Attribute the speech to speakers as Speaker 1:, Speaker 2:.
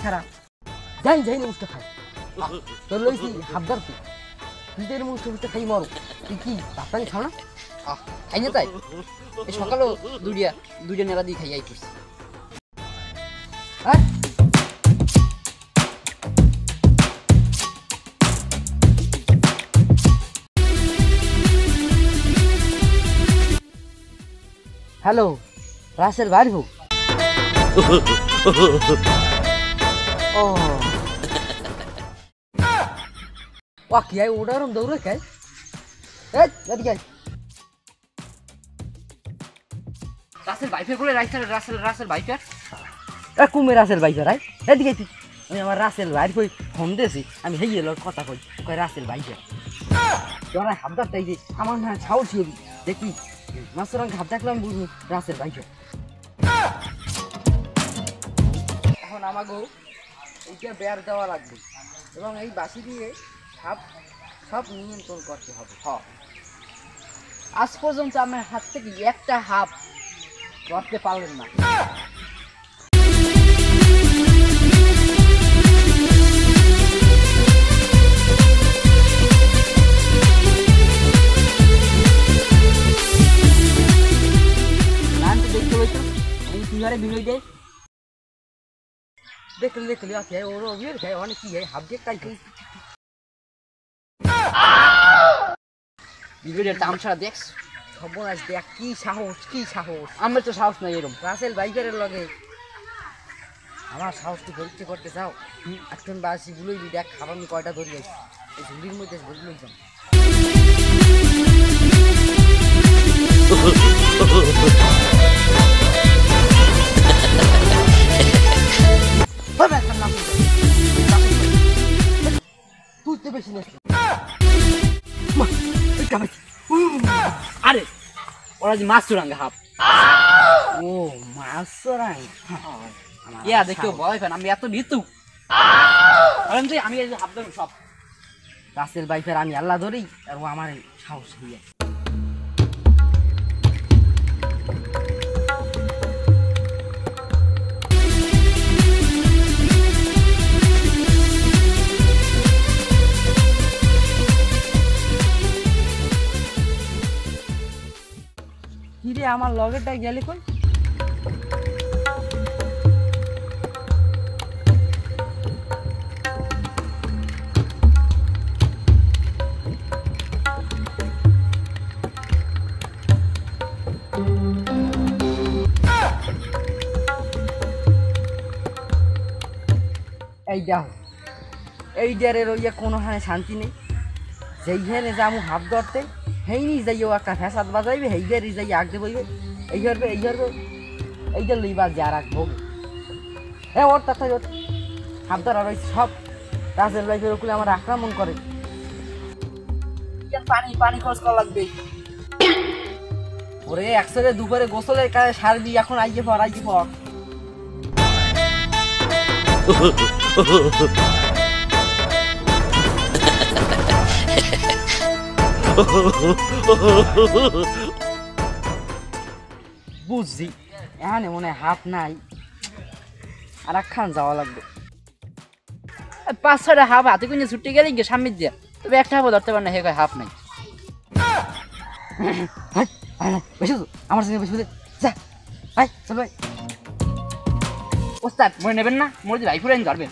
Speaker 1: খারাপ যাই যাই না মুখটা খাই তোর লইছি হাবদার তুই তোর মুখটা খাই মরো তুই কি ভাত পানি খাও না খাই না তাই এই সকালেও দুইটা নেড়া দিয়ে খাই করছি হ্যালো রাসেল বাড়ি হোক ও কি আই ওডারম দৌড়ে খাই রাসেল বাইফের বলে রাসেল বাইফের কুমে রাসেল বাইফের আই এদিকে আমি আমার রাসেল বাইর কই ফোন দিয়েছি আমি হেই এলো কথা কই কই রাসেল বাইফের তোরা হাবদার তাই যে আমার না সাহস হবি দেখি মাছরাং হাত দেখলাম বুঝবো রাসেল বাইফের এখন আমাকেও এইটা বের দেওয়া লাগবে এবং এই বাসি দিয়ে সব নিয়ন্ত্রণ করতে হবে আজ পর্যন্ত আমার হাত থেকে একটা হাফ করতে পারলেন না দেখতে পাইছো আমি বিনয় দেয় দেখলে আছে ওর অভিযোগ খায় অনেক কি হাফ দিয়ে কাজ করি ভিডিওর তামসা দেখছ সর্বনাশ দেখ কি সাহস আমার তো সাহস নাই এরকম রাসেল বাইকারের লগে আমার সাহসকে পরীক্ষা করতে চাও এখন বাসি গুলোই দেখ খাবার আমি কয়টা ধরি আছি এই ঝুড়ির মধ্যে ধরি লইতাম তুই বেশি আরে ওরা যে মাছ চুরাঙ্গা হাফ ও মাছ চুরাঙ্গা দেখো ভয় পান আমি এত ভিতু আমি হাফ ধরুন সব রাসেল বাইফের আমি আল্লাহ ধরি আর ও আমার সাহস হইয়া কিরে আমার লগেরটা গেলে কই এই দেখো এই জারে রইয়া কোনোখানে শান্তি নেই যেইখানে যাবো হাত ধরতে হেইনি যাইও একটা ফ্যাসাদ বাজাইবে হেইগারি যাই আগতে বইবে এই করবে এইটা লইবা যে আর এক ভোগে হ্যাঁ ওর তার হাবদার আর সব রাসেল বাইফের ওকুলে আমার আক্রমণ করে পানি খরচ করা লাগবে ওরে একসাথে দুপুরে গোসলের কাজে সারবি এখন আইয়ে পর বুঝছি এখানে মনে হয় হাফ নাই আর একখান যাওয়া লাগবে 5-6টা হাফ হাতে কিনে ছুটি গেলে গিয়ে সামনে দিয়ে তবে একটা হাফও ধরতে পারে না হে কয় হাফ নাই আমার সঙ্গে বেশি যা ভাই চল ভাই ওস্তাদ মনে নেবেন না মনে ভাই ফুরাইন ধরবেন